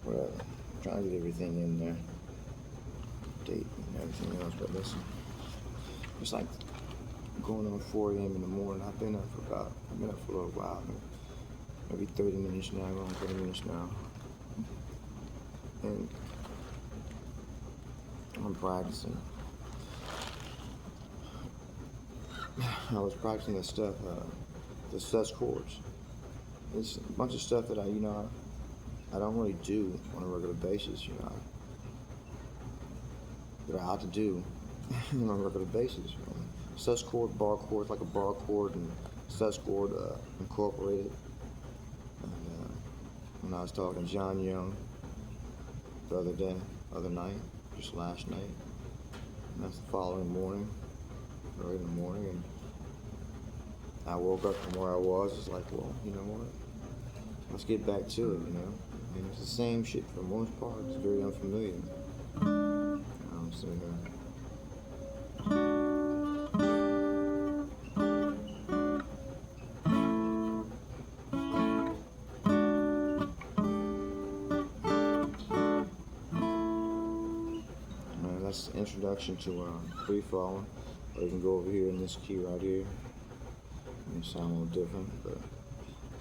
Whatever. I'm trying to get everything in there. Date and everything else, but listen. It's like going on 4 a.m. in the morning. I've been up for a little while. Maybe 30 minutes now, around 30 minutes now. And I'm practicing. I was practicing the sus chords. It's a bunch of stuff that I don't really do on a regular basis, that I ought to do on a regular basis. Sus chord, bar chord, like a bar chord, and sus chord incorporated. And, when I was talking to John Young the other night, just last night, and that's the following morning, early in the morning, and I woke up from where I was. It's like, well, you know what? Let's get back to it, And it's the same shit for the most part. It's very unfamiliar. I'm sitting here. That's the introduction to Free Falling. Or you can go over here in this key right here. It sound a little different, but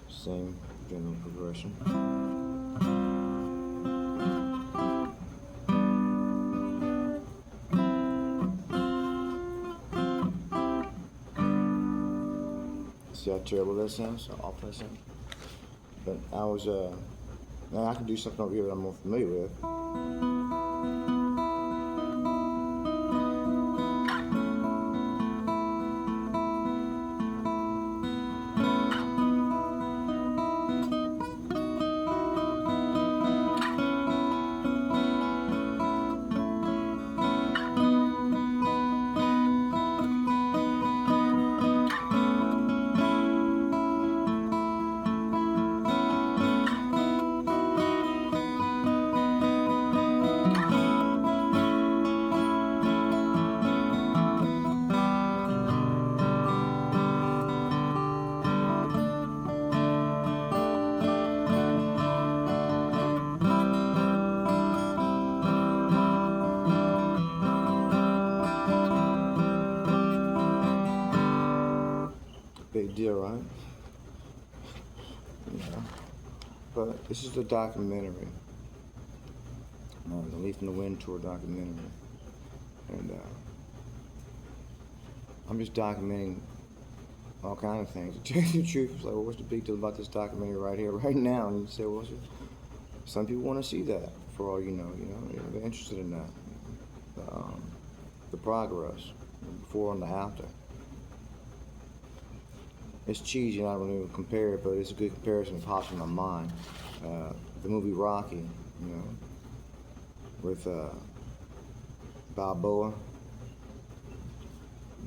same general progression. See how terrible that sounds? So I'll play something. But now I can do something over here that I'm more familiar with. Big deal, right? But this is a documentary. The Leaf in the Wind Tour documentary. And I'm just documenting all kinds of things. To tell you the truth, it's like, well, what's the big deal about this documentary right here, right now? And you say, well, some people want to see that, for all you know, they're interested in that. The progress, before and the after. It's cheesy, and I don't even compare it, but it's a good comparison that pops in my mind. The movie Rocky, with Balboa.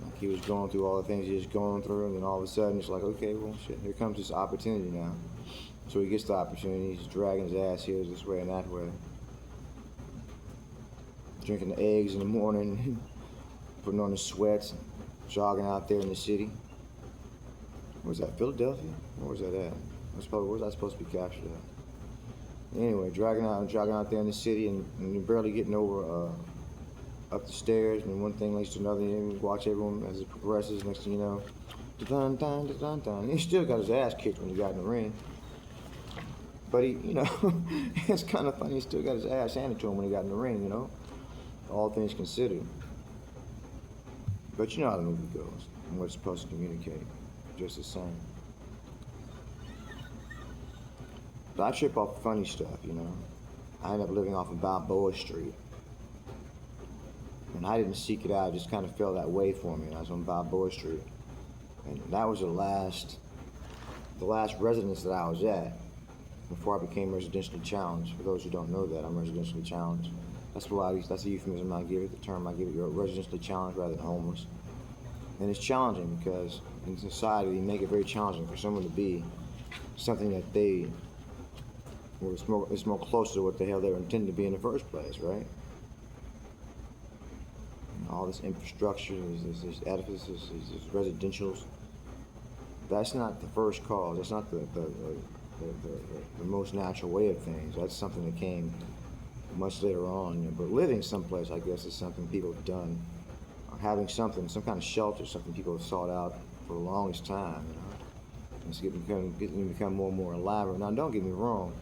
Like he was going through all the things he was going through, and then all of a sudden it's like, okay, well, shit, here comes this opportunity now. So he gets the opportunity, he's dragging his ass here this way and that way. Drinking the eggs in the morning, putting on his sweats, jogging out there in the city. Where's that, Philadelphia? Where was that at? Where was I supposed to be captured at? Anyway, jogging out there in the city, and you're barely getting over up the stairs, and one thing leads to another, and you watch everyone as it progresses. Next thing you know, dun dun dun dun. He still got his ass kicked when he got in the ring, but he, it's kind of funny. He still got his ass handed to him when he got in the ring, all things considered. But you know how the movie goes and what it's supposed to communicate. Just the same. But I trip off funny stuff, I end up living off of Balboa Street. And I didn't seek it out, it just kind of fell that way for me. I was on Balboa Street. And that was the last residence that I was at before I became residentially challenged. For those who don't know that, I'm residentially challenged. That's the euphemism I give it, the term I give it. You're residentially challenged rather than homeless. And it's challenging because in society, they make it very challenging for someone to be something that it's more close to what the hell they were intended to be in the first place, right? All this infrastructure, these edifices, these residentials. That's not the first cause. That's not the the most natural way of things. That's something that came much later on. You know, but living someplace, I guess, is something people have done. Or having something, some kind of shelter, something people have sought out for the longest time. You know, it's getting to become more and more elaborate. Now, don't get me wrong.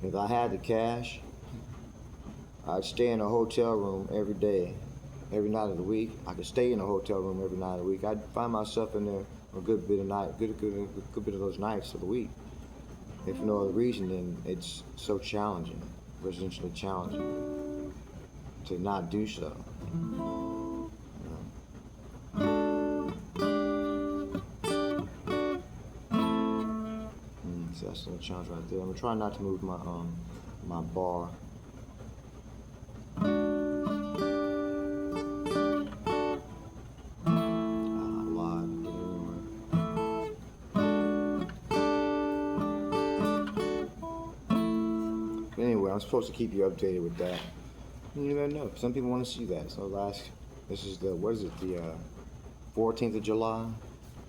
If I had the cash, I'd stay in a hotel room every day, every night of the week. I could stay in a hotel room every night of the week. I'd find myself in there a good bit of those nights of the week. If for no other reason, then it's so challenging, residentially challenging, to not do so. So that's the challenge right there. I'm trying not to move my bar. Anyway, I'm supposed to keep you updated with that. You never know. Some people want to see that. So this is the 14th of July.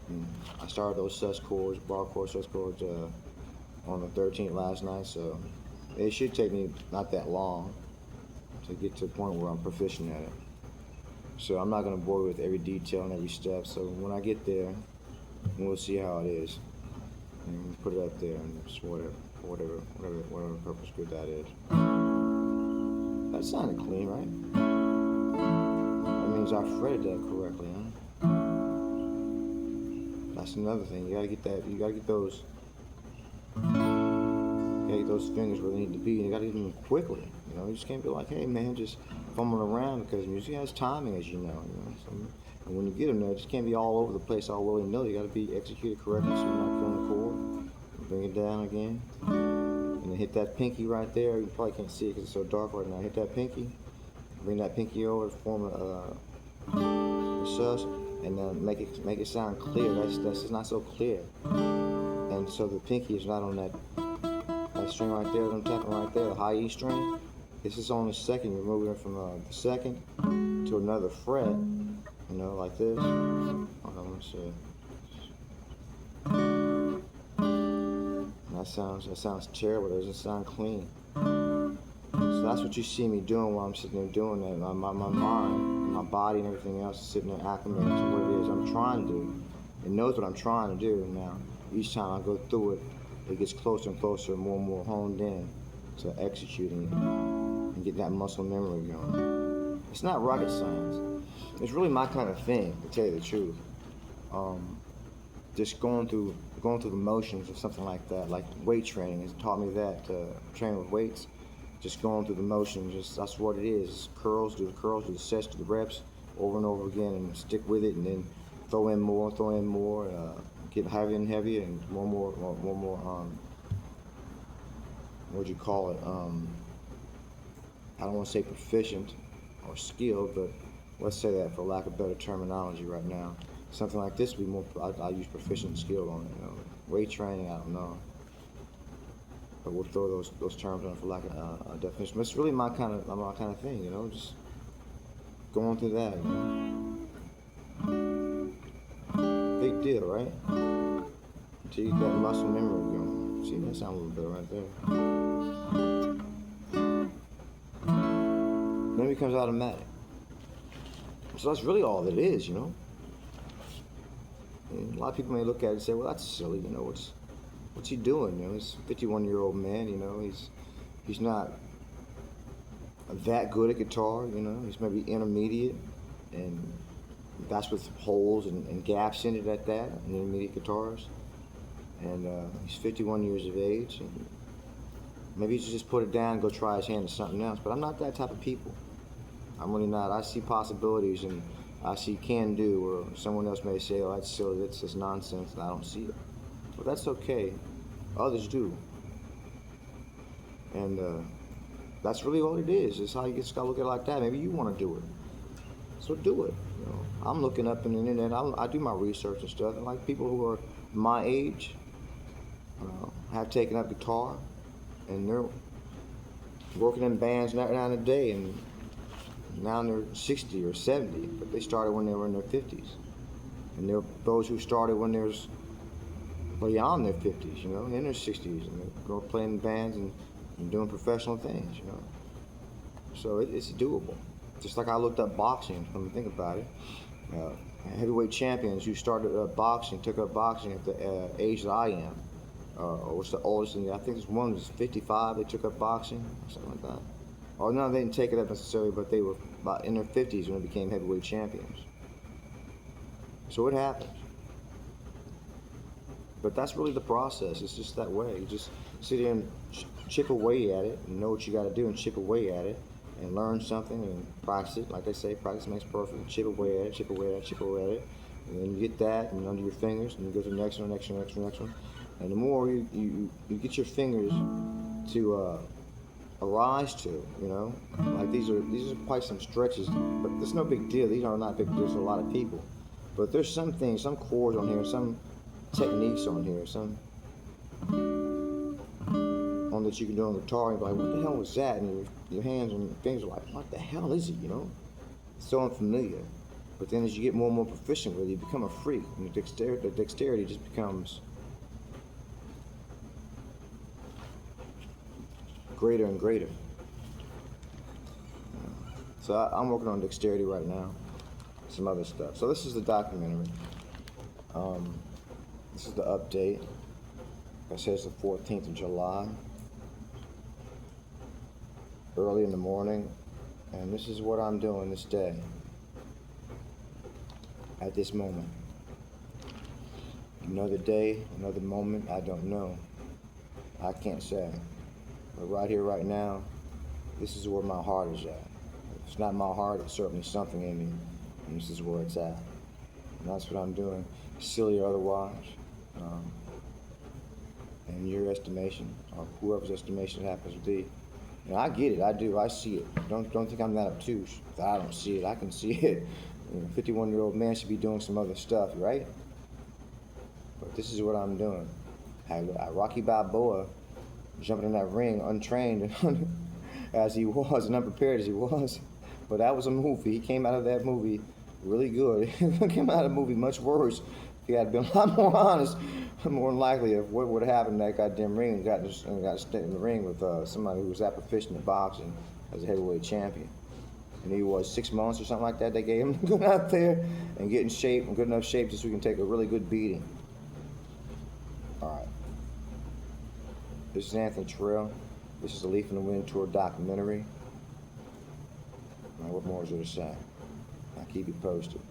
And I started those sus chords, bar chords, sus chords on the 13th last night. So it should take me not that long to get to the point where I'm proficient at it. So I'm not going to bore you with every detail and every step. So when I get there, we'll see how it is. And put it up there and just whatever purpose good that is. That sounded clean, right? That means I fretted that correctly, huh? That's another thing. You gotta get that. You gotta get those. You gotta get those fingers where they need to be, and you gotta get them quickly. You know, you just can't be like, hey man, just fumbling around, because music has timing, as you know. So, and when you get them there, it just can't be all over the place, all willy-nilly. You gotta be executed correctly, so you're not killing the chord. Bring it down again, and then hit that pinky right there. You probably can't see it because it's so dark right now. Hit that pinky, bring that pinky over, form a sus, and then make it sound clear. That's just not so clear. And so the pinky is not on that string right there that I'm tapping right there, the high E string. This is on the second. You're moving it from the second to another fret. You know, like this. Hold on, let's see. That sounds terrible. It doesn't sound clean. So that's what you see me doing while I'm sitting there doing that. My mind, my body, and everything else is sitting there acclimating to what it is I'm trying to do. It knows what I'm trying to do. Now, each time I go through it, it gets closer and closer, more and more honed in to executing it and getting that muscle memory going. It's not rocket science. It's really my kind of thing, to tell you the truth. Just going through the motions of something like that, like weight training has taught me that, training with weights, just going through the motions, that's what it is. Curls, do the sets, do the reps over and over again, and stick with it, and then throw in more, get heavier and heavier, and one more, what'd you call it, I don't want to say proficient or skilled, but let's say that for lack of better terminology right now. Something like this would be more, I use proficient and skilled on it, you know. Weight training, I don't know. But we'll throw those terms on for lack of a definition. But it's really my kind of thing, you know, just going through that, you know. Big deal, right? Until you get that muscle memory going. See, that sounds a little better right there. Then it becomes automatic. So that's really all that it is, you know. And a lot of people may look at it and say, well, that's silly, you know, what's he doing? You know, he's a 51-year-old man, you know, he's not that good at guitar, you know, he's maybe intermediate, and that's with holes and gaps in it at that, in intermediate guitars. And he's 51 years of age, and maybe he should just put it down and go try his hand at something else. But I'm not that type of people. I'm really not. I see possibilities, and I see can do, or someone else may say, oh, that's silly, that's just nonsense, and I don't see it. But that's okay. Others do. And that's really all it is. It's how you just gotta look at it like that. Maybe you want to do it. So do it. You know, I'm looking up in the internet. I do my research and stuff. And like people who are my age have taken up guitar, and they're working in bands now a day, and now they're 60 or 70, but they started when they were in their 50s. And there are those who started when there's beyond their 50s, you know, in their 60s, and they're going playing in bands and doing professional things, you know. So it's doable. Just like I looked up boxing, when you think about it. Heavyweight champions who started boxing, took up boxing at the age that I am. What's the oldest? And I think this one was 55. They took up boxing, something like that. Or no, they didn't take it up necessarily, but they were about in their 50s when they became heavyweight champions. So it happens. But that's really the process. It's just that way. You just sit there and chip away at it and know what you got to do and chip away at it and learn something and practice it. Like they say, practice makes perfect. Chip away at it, chip away at it, chip away at it. And then you get that and under your fingers and you go to the next one, next one, next one, next one. And the more you get your fingers to arise to, you know, like these are quite some stretches, but it's no big deal. These are not big deals to a lot of people. But there's some things, some chords on here, some techniques on here, some on that you can do on the guitar, and you're like, what the hell was that? And your hands and fingers are like, what the hell is it, you know? It's so unfamiliar. But then as you get more and more proficient with it, you become a freak, and the dexterity just becomes greater and greater. So I'm working on dexterity right now, some other stuff. So this is the documentary. This is the update. It says the 14th of July, early in the morning, and this is what I'm doing this day, at this moment. Another day, another moment, I don't know. I can't say. But right here, right now, this is where my heart is at. If it's not my heart, it's certainly something in me, and this is where it's at. And that's what I'm doing, silly or otherwise. In your estimation, or whoever's estimation it happens to be. And I get it, I do, I see it. Don't think I'm that obtuse. I don't see it, I can see it. You know, a 51-year-old man should be doing some other stuff, right? But this is what I'm doing. Rocky Balboa jumping in that ring untrained as he was and unprepared as he was. But that was a movie. He came out of that movie really good. He came out of the movie much worse. If he had been a lot more honest, more than likely of what would have happened in that goddamn ring and got to stay in the ring with somebody who was that proficient in boxing as a heavyweight champion. And he was 6 months or something like that. They gave him to go out there and get in shape, and good enough shape just so we can take a really good beating. All right. This is Anthony Terrell. This is the Leaf in the Wind Tour documentary. Now, what more is there to say? I'll keep you posted.